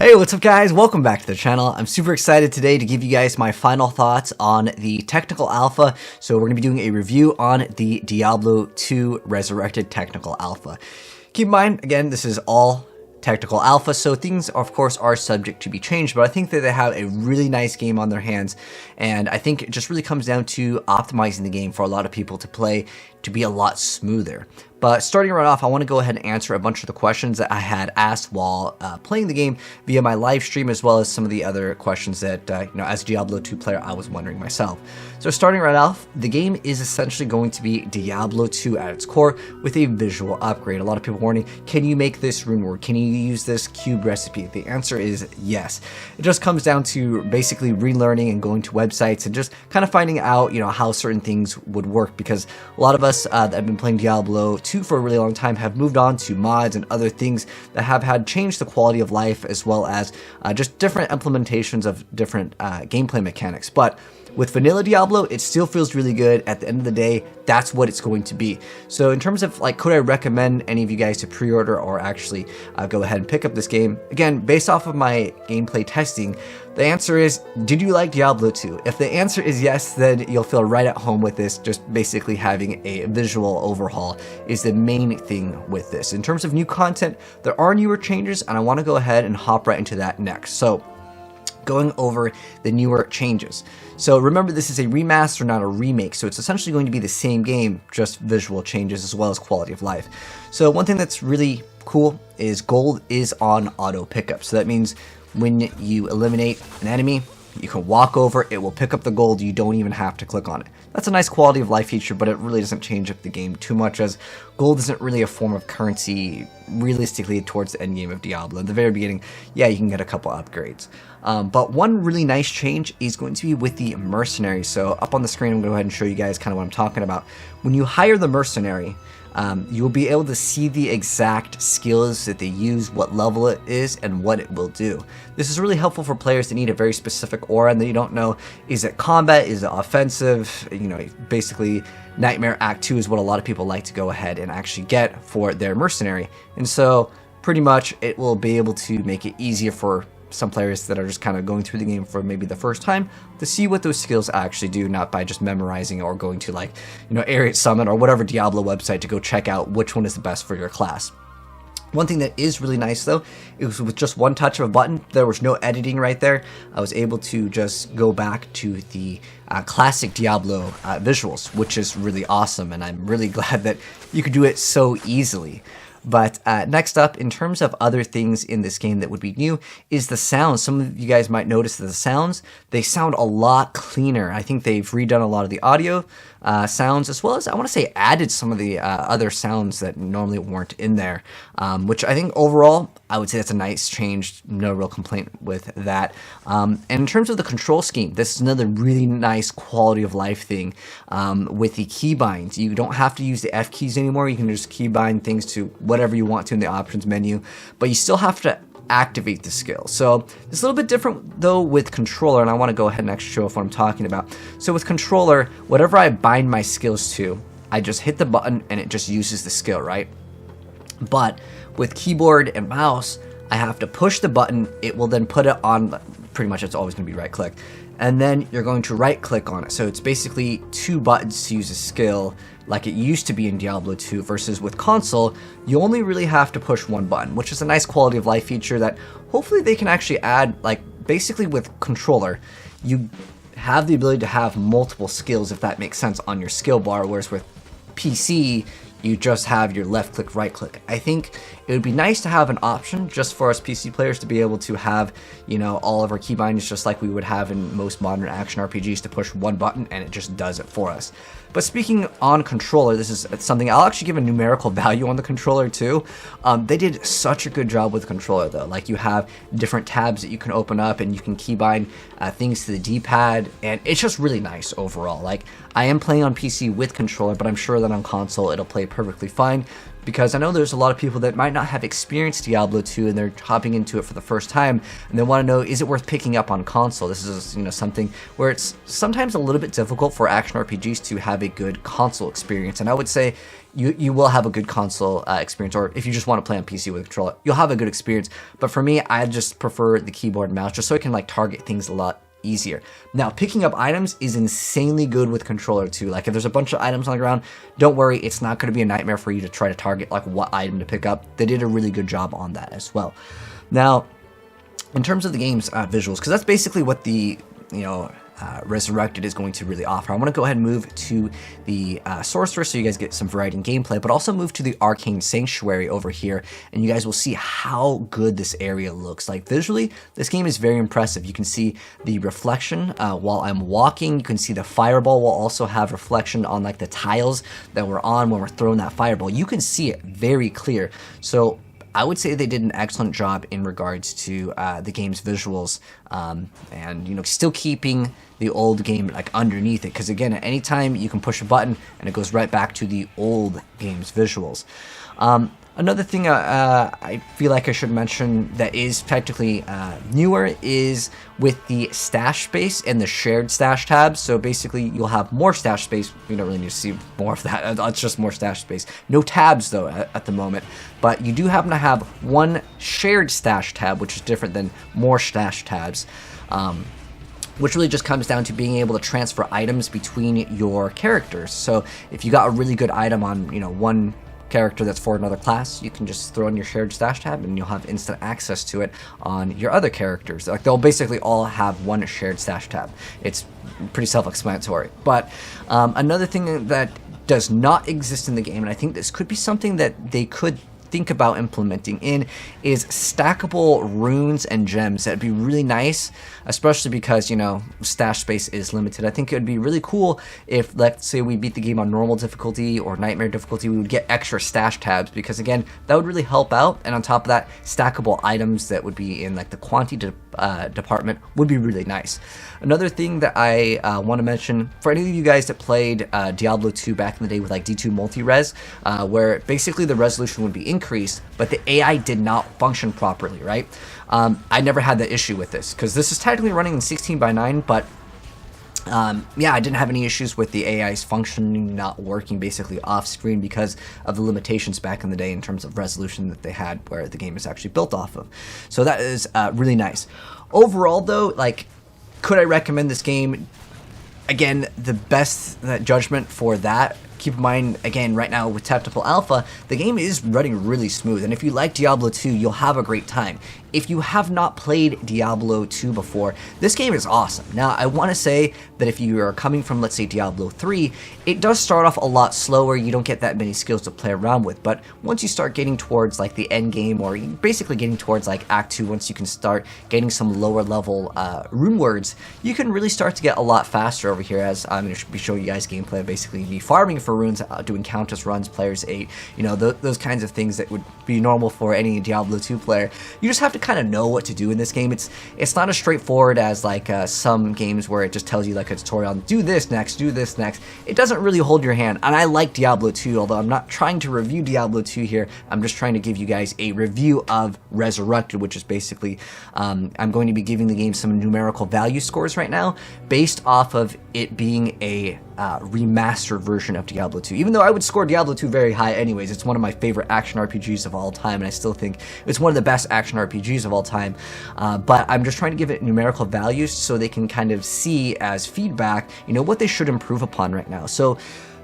Hey, what's up guys? Welcome back to the channel. I'm super excited today to give you guys my final thoughts on the technical alpha. So we're going to be doing a review on the Diablo 2 Resurrected technical alpha. Keep in mind, again, this is all technical alpha, so things of course are subject to be changed, but I think that they have a really nice game on their hands, and I think it just really comes down to optimizing the game for a lot of people to play to be a lot smoother. But starting right off, I want to go ahead and answer a bunch of the questions that I had asked while playing the game via my live stream, as well as some of the other questions that, as a Diablo 2 player, I was wondering myself. So starting right off, the game is essentially going to be Diablo 2 at its core with a visual upgrade. A lot of people warning, can you make this rune word? Can you use this cube recipe? The answer is yes. It just comes down to basically relearning and going to websites and just kind of finding out, how certain things would work, because a lot of us that have been playing Diablo 2 for a really long time have moved on to mods and other things that have had changed the quality of life, as well as just different implementations of different gameplay mechanics. But with vanilla Diablo, it still feels really good. At the end of the day, that's what it's going to be. So in terms of could I recommend any of you guys to pre-order or actually go ahead and pick up this game? Again, based off of my gameplay testing, the answer is, did you like Diablo 2? If the answer is yes, then you'll feel right at home with this. Just basically having a visual overhaul is the main thing with this. In terms of new content, there are newer changes, and I want to go ahead and hop right into that next. So going over the newer changes. So remember, this is a remaster, not a remake, so it's essentially going to be the same game, just visual changes as well as quality of life. So one thing that's really cool is gold is on auto pickup. So that means when you eliminate an enemy, you can walk over, it will pick up the gold, you don't even have to click on it. That's a nice quality of life feature, but it really doesn't change up the game too much, as gold isn't really a form of currency realistically towards the end game of Diablo. In the very beginning, yeah, you can get a couple upgrades. But one really nice change is going to be with the mercenary. So up on the screen, I'm going to go ahead and show you guys kind of what I'm talking about. When you hire the mercenary, you will be able to see the exact skills that they use, what level it is, and what it will do. This is really helpful for players that need a very specific aura and that you don't know, is it combat, is it offensive? Basically Nightmare Act 2 is what a lot of people like to go ahead and actually get for their mercenary. And so pretty much it will be able to make it easier for some players that are just kind of going through the game for maybe the first time to see what those skills actually do, not by just memorizing or going to Area Summit or whatever Diablo website to go check out which one is the best for your class. One thing that is really nice though, is with just one touch of a button, there was no editing right there. I was able to just go back to the classic Diablo visuals, which is really awesome, and I'm really glad that you could do it so easily. But next up, in terms of other things in this game that would be new, is the sounds. Some of you guys might notice that the sounds, they sound a lot cleaner. I think they've redone a lot of the audio sounds, as well as, I want to say, added some of the other sounds that normally weren't in there, which I think overall, I would say that's a nice change. No real complaint with that. And in terms of the control scheme, this is another really nice quality of life thing with the keybinds. You don't have to use the F keys anymore. You can just keybind things to whatever you want to in the options menu, but you still have to activate the skill. So it's a little bit different though with controller, and I want to go ahead and actually show off what I'm talking about. So with controller, whatever I bind my skills to, I just hit the button and it just uses the skill, right? But with keyboard and mouse, I have to push the button, it will then put it on, pretty much it's always going to be right click, and then you're going to right click on it. So it's basically two buttons to use a skill like it used to be in Diablo 2, versus with console, you only really have to push one button, which is a nice quality of life feature that hopefully they can actually add. Basically with controller, you have the ability to have multiple skills, if that makes sense, on your skill bar, whereas with PC, you just have your left click, right click. I think it would be nice to have an option just for us PC players to be able to have, all of our keybinds just like we would have in most modern action RPGs, to push one button and it just does it for us. But speaking on controller, this is something I'll actually give a numerical value on the controller too. They did such a good job with the controller though. You have different tabs that you can open up and you can keybind things to the D-pad, and it's just really nice overall. I am playing on PC with controller, but I'm sure that on console it'll play perfectly fine, because I know there's a lot of people that might not have experienced Diablo 2 and they're hopping into it for the first time, and they want to know, is it worth picking up on console? This is, you know, something where it's sometimes a little bit difficult for action RPGs to have a good console experience, and I would say you will have a good console experience, or if you just want to play on PC with a controller, you'll have a good experience. But for me, I just prefer the keyboard and mouse just so I can like target things a lot easier. Now, picking up items is insanely good with controller too. Like if there's a bunch of items on the ground, don't worry, it's not going to be a nightmare for you to try to target like what item to pick up. They did a really good job on that as well. Now, in terms of the game's visuals, because that's basically what the, you know, Resurrected is going to really offer. I want to go ahead and move to the Sorcerer so you guys get some variety in gameplay, but also move to the Arcane Sanctuary over here, and you guys will see how good this area looks. Like visually, this game is very impressive. You can see the reflection while I'm walking. You can see the fireball will also have reflection on like the tiles that we're on when we're throwing that fireball. You can see it very clear. So I would say they did an excellent job in regards to the game's visuals, and you know, still keeping the old game like underneath it, because again, at any time you can push a button and it goes right back to the old game's visuals. Another thing I feel like I should mention that is technically newer is with the stash space and the shared stash tabs. So basically you'll have more stash space. You don't really need to see more of that. It's just more stash space. No tabs though at the moment, but you do happen to have one shared stash tab, which is different than more stash tabs. Which really just comes down to being able to transfer items between your characters. So if you got a really good item on, you know, one character that's for another class, you can just throw in your shared stash tab and you'll have instant access to it on your other characters. Like they'll basically all have one shared stash tab. It's pretty self-explanatory. But another thing that does not exist in the game, and I think this could be something that they could think about implementing in, is stackable runes and gems. That'd be really nice, especially because, you know, stash space is limited. I think it would be really cool if, let's say we beat the game on normal difficulty or nightmare difficulty, we would get extra stash tabs, because again, that would really help out. And on top of that, stackable items that would be in like the quantity department would be really nice. Another thing that I want to mention, for any of you guys that played Diablo 2 back in the day with like D2 multi-res, where basically the resolution would be increased, but the AI did not function properly, right? I never had that issue with this, because this is technically running in 16:9, but yeah, I didn't have any issues with the AI's functioning not working basically off screen because of the limitations back in the day in terms of resolution that they had where the game is actually built off of. So that is really nice. Overall though, like, could I recommend this game? Again, the best judgment for that, keep in mind, again, right now with Technical Alpha, the game is running really smooth, and if you like Diablo 2, you'll have a great time. If you have not played Diablo 2 before, this game is awesome. Now, I want to say that if you are coming from, let's say, Diablo 3, it does start off a lot slower. You don't get that many skills to play around with, but once you start getting towards, like, the end game, or basically getting towards, like, Act 2, once you can start getting some lower level rune words, you can really start to get a lot faster over here, as I'm going to be showing you guys gameplay of basically me farming for runes, doing Countess runs, players 8, you know, those kinds of things that would be normal for any Diablo 2 player. You just have to kind of know what to do in this game. It's not as straightforward as like some games where it just tells you like a tutorial on do this next, do this next. It doesn't really hold your hand, and I like Diablo 2, although I'm not trying to review Diablo 2 here. I'm just trying to give you guys a review of Resurrected, which is basically I'm going to be giving the game some numerical value scores right now based off of it being a remastered version of Diablo 2. Even though I would score Diablo 2 very high anyways, it's one of my favorite action RPGs of all time, and I still think it's one of the best action RPGs of all time, but I'm just trying to give it numerical values so they can kind of see as feedback, you know, what they should improve upon right now. So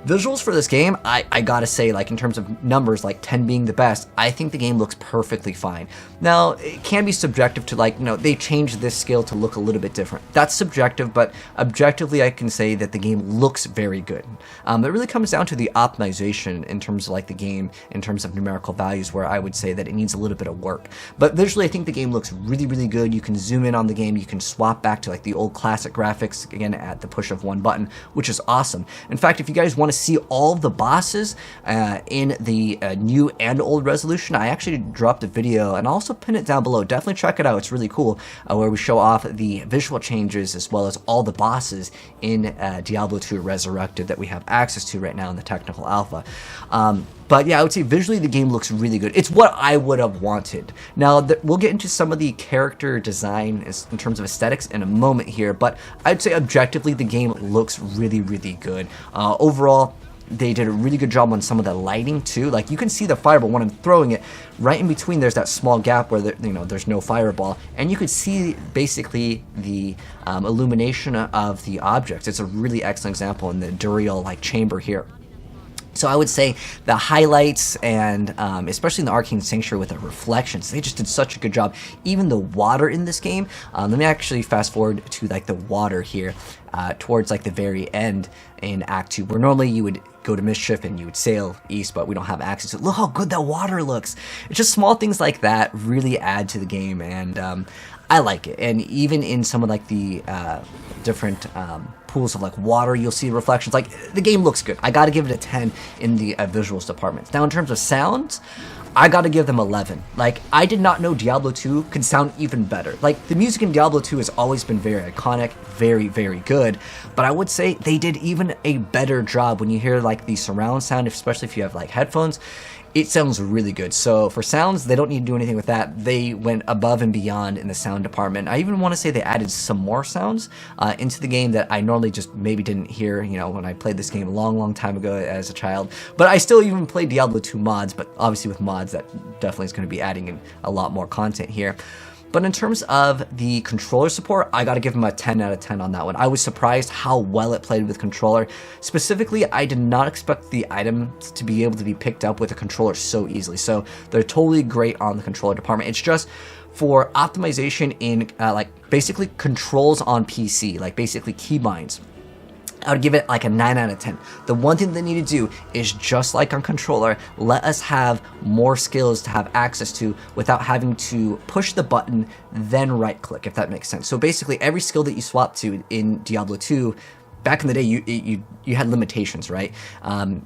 visuals for this game, I gotta say, like in terms of numbers, like 10 being the best, I think the game looks perfectly fine. Now, it can be subjective to, like, you know, they changed this skill to look a little bit different. That's subjective, but objectively I can say that the game looks very good. It really comes down to the optimization in terms of like the game, in terms of numerical values, where I would say that it needs a little bit of work. But visually I think the game looks really, really good. You can zoom in on the game, you can swap back to like the old classic graphics, again, at the push of one button, which is awesome. In fact, if you guys want to see all of the bosses in the new and old resolution, I actually dropped a video, and I'll also pin it down below. Definitely check it out, it's really cool, where we show off the visual changes as well as all the bosses in Diablo 2 Resurrected that we have access to right now in the Technical Alpha. But yeah, I would say visually the game looks really good. It's what I would have wanted. Now, we'll get into some of the character design in terms of aesthetics in a moment here, but I'd say objectively the game looks really, really good. Overall, they did a really good job on some of the lighting too. Like you can see the fireball when I'm throwing it, right in between there's that small gap where there's no fireball, and you could see basically the illumination of the objects. It's a really excellent example in the Duriel like chamber here. So I would say the highlights and especially in the Arcane Sanctuary with the reflections, they just did such a good job. Even the water in this game, let me actually fast forward to like the water here towards like the very end in Act 2, where normally you would go to Mischief and you would sail east, but we don't have access to it. Look how good that water looks. It's just small things like that really add to the game, and I like it. And even in some of like the different pools of like water, you'll see reflections. Like the game looks good. I gotta give it a 10 in the visuals department. Now in terms of sounds, I gotta give them 11. Like I did not know Diablo 2 could sound even better. Like the music in Diablo 2 has always been very iconic, very, very good, but I would say they did even a better job when you hear like the surround sound, especially if you have like headphones. It sounds really good. So for sounds, they don't need to do anything with that. They went above and beyond in the sound department. I even want to say they added some more sounds into the game that I normally just maybe didn't hear, you know, when I played this game a long, long time ago as a child. But I still even played Diablo 2 mods, but obviously with mods, that definitely is going to be adding in a lot more content here. But in terms of the controller support, I gotta give them a 10 out of 10 on that one. I was surprised how well it played with controller. Specifically, I did not expect the items to be able to be picked up with a controller so easily. So they're totally great on the controller department. It's just for optimization in like basically controls on PC, like basically keybinds. I would give it like a 9 out of 10. The one thing they need to do is, just like on controller, let us have more skills to have access to without having to push the button, then right click, if that makes sense. So basically every skill that you swap to in Diablo 2, back in the day, you had limitations, right?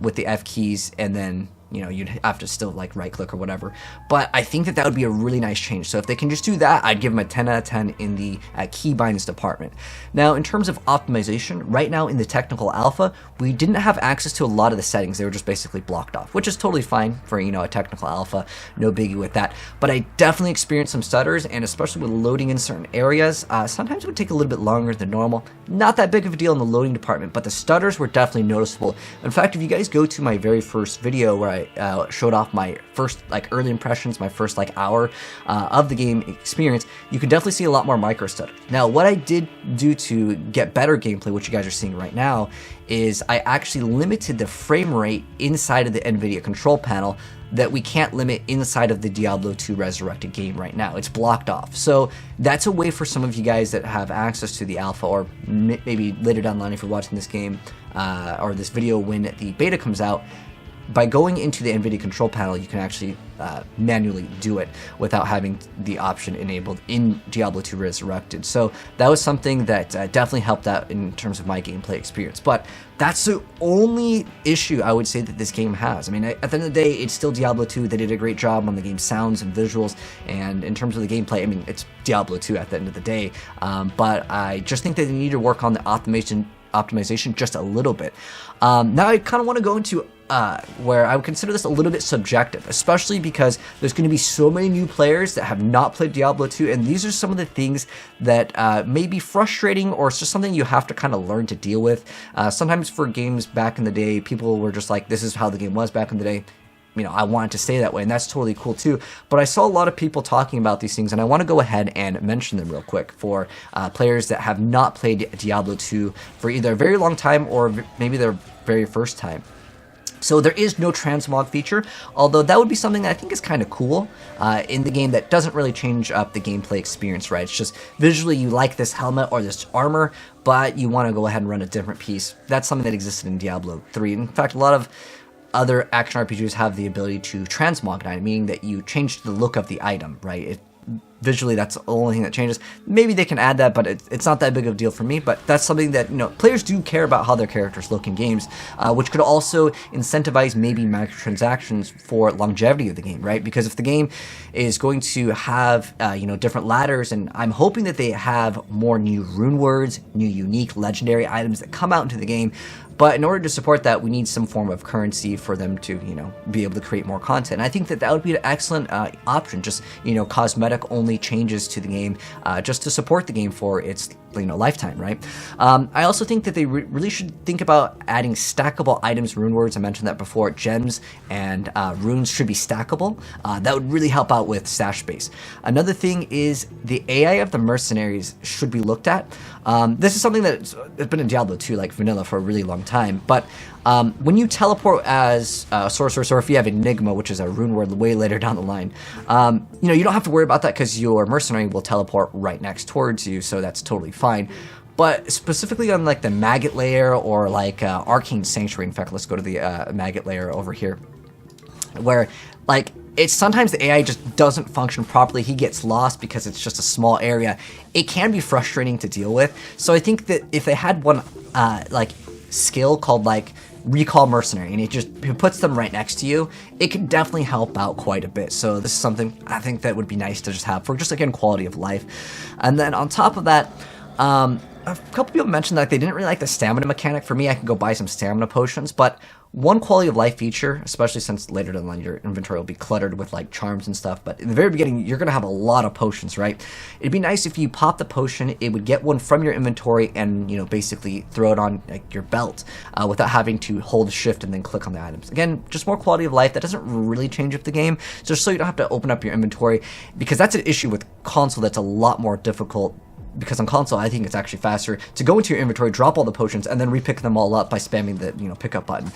With the F keys, and then you know, you'd have to still like right click or whatever. But I think that would be a really nice change. So if they can just do that, I'd give them a 10 out of 10 in the keybinds department. Now, in terms of optimization, right now in the technical alpha, we didn't have access to a lot of the settings. They were just basically blocked off, which is totally fine for, you know, a technical alpha. No biggie with that. But I definitely experienced some stutters, and especially with loading in certain areas, sometimes it would take a little bit longer than normal. Not that big of a deal in the loading department, but the stutters were definitely noticeable. In fact, if you guys go to my very first video where I showed off my first like early impressions, my first like hour of the game experience, you can definitely see a lot more micro stutter. Now, what I did do to get better gameplay, which you guys are seeing right now, is I actually limited the frame rate inside of the NVIDIA control panel that we can't limit inside of the Diablo 2 Resurrected game right now. It's blocked off. So that's a way for some of you guys that have access to the alpha, or maybe later down the line if you're watching this game or this video when the beta comes out, by going into the NVIDIA control panel, you can actually manually do it without having the option enabled in Diablo 2 Resurrected. So that was something that definitely helped out in terms of my gameplay experience. But that's the only issue I would say that this game has. I mean, at the end of the day, it's still Diablo 2. They did a great job on the game sounds and visuals, and in terms of the gameplay, I mean, it's Diablo 2 at the end of the day. But I just think that they need to work on the optimization just a little bit. Now I kind of want to go into where I would consider this a little bit subjective, especially because there's going to be so many new players that have not played Diablo 2, and these are some of the things that may be frustrating, or it's just something you have to kind of learn to deal with. Sometimes for games back in the day, people were just like, this is how the game was back in the day. You know, I want it to stay that way, and that's totally cool too. But I saw a lot of people talking about these things, and I want to go ahead and mention them real quick for players that have not played Diablo 2 for either a very long time or maybe their very first time. So there is no transmog feature, although that would be something that I think is kind of cool in the game that doesn't really change up the gameplay experience, right? It's just visually you like this helmet or this armor, but you want to go ahead and run a different piece. That's something that existed in Diablo 3. In fact, a lot of other action RPGs have the ability to transmog an item, meaning that you change the look of the item, right? visually that's the only thing that changes. Maybe they can add that, but it's not that big of a deal for me. But that's something that, you know, players do care about how their characters look in games, which could also incentivize maybe microtransactions for longevity of the game, right? Because if the game is going to have you know, different ladders, and I'm hoping that they have more new rune words, new unique legendary items that come out into the game. But in order to support that, we need some form of currency for them to, you know, be able to create more content. And I think that that would be an excellent option, just, you know, cosmetic only changes to the game, just to support the game for its, you know, lifetime, right? I also think that they really should think about adding stackable items, rune words. I mentioned that before. Gems and runes should be stackable. That would really help out with stash space. Another thing is the AI of the mercenaries should be looked at. This is something that's been in Diablo 2, like vanilla, for a really long time. But when you teleport as a sorcerer, or if you have Enigma, which is a rune word way later down the line, you know, you don't have to worry about that because your mercenary will teleport right next towards you, so that's totally fine. But specifically on like the maggot layer or like Arcane Sanctuary, in fact, let's go to the maggot layer over here, where like it's sometimes the AI just doesn't function properly. He gets lost because it's just a small area. It can be frustrating to deal with. So I think that if they had one like skill called like Recall Mercenary, and it puts them right next to you, it could definitely help out quite a bit. So this is something I think that would be nice to just have for just, again, quality of life. And then on top of that, a couple people mentioned that they didn't really like the stamina mechanic. For me, I can go buy some stamina potions, but one quality of life feature, especially since later down the line your inventory will be cluttered with like charms and stuff, but in the very beginning you're gonna have a lot of potions, right? It'd be nice if you pop the potion, it would get one from your inventory and, you know, basically throw it on like your belt without having to hold shift and then click on the items. Again, just more quality of life. That doesn't really change up the game, just so you don't have to open up your inventory, because that's an issue with console that's a lot more difficult. Because on console, I think it's actually faster to go into your inventory, drop all the potions, and then repick them all up by spamming the, you know, pickup button.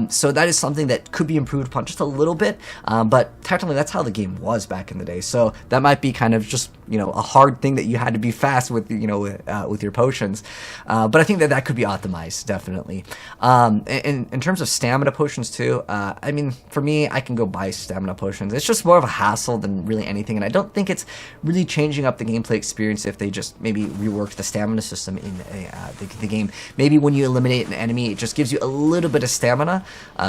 So that is something that could be improved upon just a little bit, but technically that's how the game was back in the day. So that might be kind of just, you know, a hard thing that you had to be fast with, you know, with your potions. But I think that that could be optimized, definitely. In terms of stamina potions too, I mean, for me, I can go buy stamina potions. It's just more of a hassle than really anything, and I don't think it's really changing up the gameplay experience if they just maybe rework the stamina system in the game. Maybe when you eliminate an enemy, it just gives you a little bit of stamina,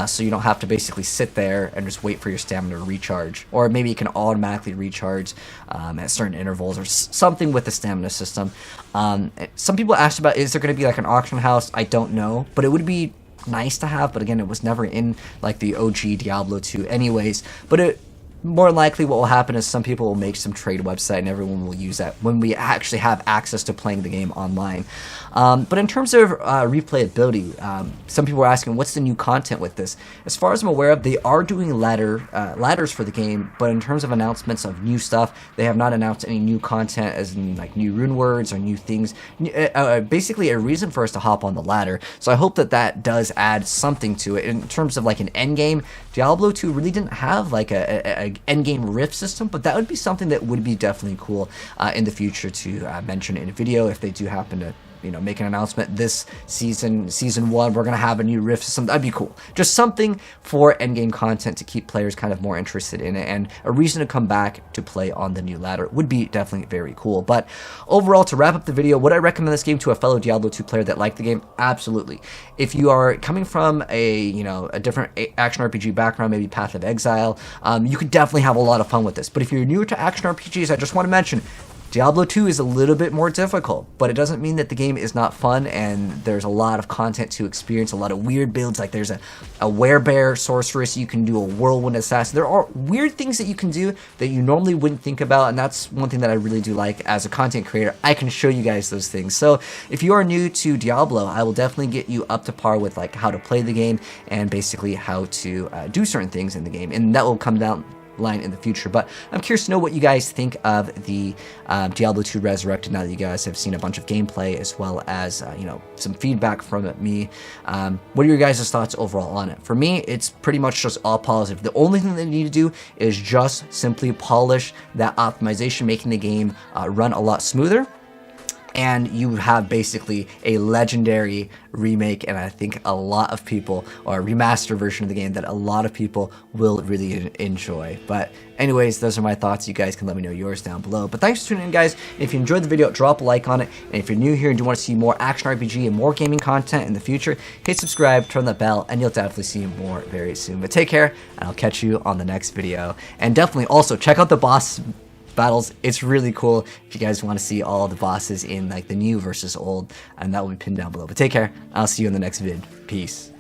so you don't have to basically sit there and just wait for your stamina to recharge. Or maybe it can automatically recharge at certain intervals, or something with the stamina system. Some people asked about, is there going to be like an auction house? I don't know, but it would be nice to have. But again, it was never in like the OG Diablo 2 anyways. But more likely what will happen is some people will make some trade website and everyone will use that when we actually have access to playing the game online. But in terms of replayability, some people are asking, what's the new content with this? As far as I'm aware of, they are doing ladders for the game, but in terms of announcements of new stuff, they have not announced any new content, as in like new rune words or new things. Basically a reason for us to hop on the ladder. So I hope that that does add something to it. In terms of like an end game, Diablo 2 really didn't have like a end game rift system, but that would be something that would be definitely cool in the future to mention in a video if they do happen to, you know, make an announcement this season 1 we're gonna have a new rift system. That'd be cool. Just something for endgame content to keep players kind of more interested in it, and a reason to come back to play on the new ladder would be definitely very cool. But overall, to wrap up the video, would I recommend this game to a fellow Diablo 2 player that liked the game? Absolutely. If you are coming from a different action RPG background, maybe Path of Exile, you could definitely have a lot of fun with this. But if you're new to action RPGs, I just want to mention Diablo 2 is a little bit more difficult, but it doesn't mean that the game is not fun, and there's a lot of content to experience, a lot of weird builds. Like there's a werebear sorceress, you can do a whirlwind assassin. There are weird things that you can do that you normally wouldn't think about, and that's one thing that I really do like as a content creator. I can show you guys those things. So if you are new to Diablo, I will definitely get you up to par with like how to play the game and basically how to do certain things in the game, and that will come down line in the future. But I'm curious to know what you guys think of the Diablo 2 Resurrected now that you guys have seen a bunch of gameplay as well as some feedback from me. What are your guys' thoughts overall on it? For me, it's pretty much just all positive. The only thing they need to do is just simply polish that optimization, making the game run a lot smoother. and you have basically a legendary remake, and I think a lot of people, or a remaster version of the game that a lot of people will really enjoy. But anyways, those are my thoughts. You guys can let me know yours down below. But thanks for tuning in, guys. If you enjoyed the video, drop a like on it. And if you're new here and you want to see more action RPG and more gaming content in the future, hit subscribe, turn that bell, and you'll definitely see more very soon. But take care, and I'll catch you on the next video. And definitely also check out the boss battles. It's really cool if you guys want to see all the bosses in like the new versus old, and that will be pinned down below. But take care. I'll see you in the next vid. Peace.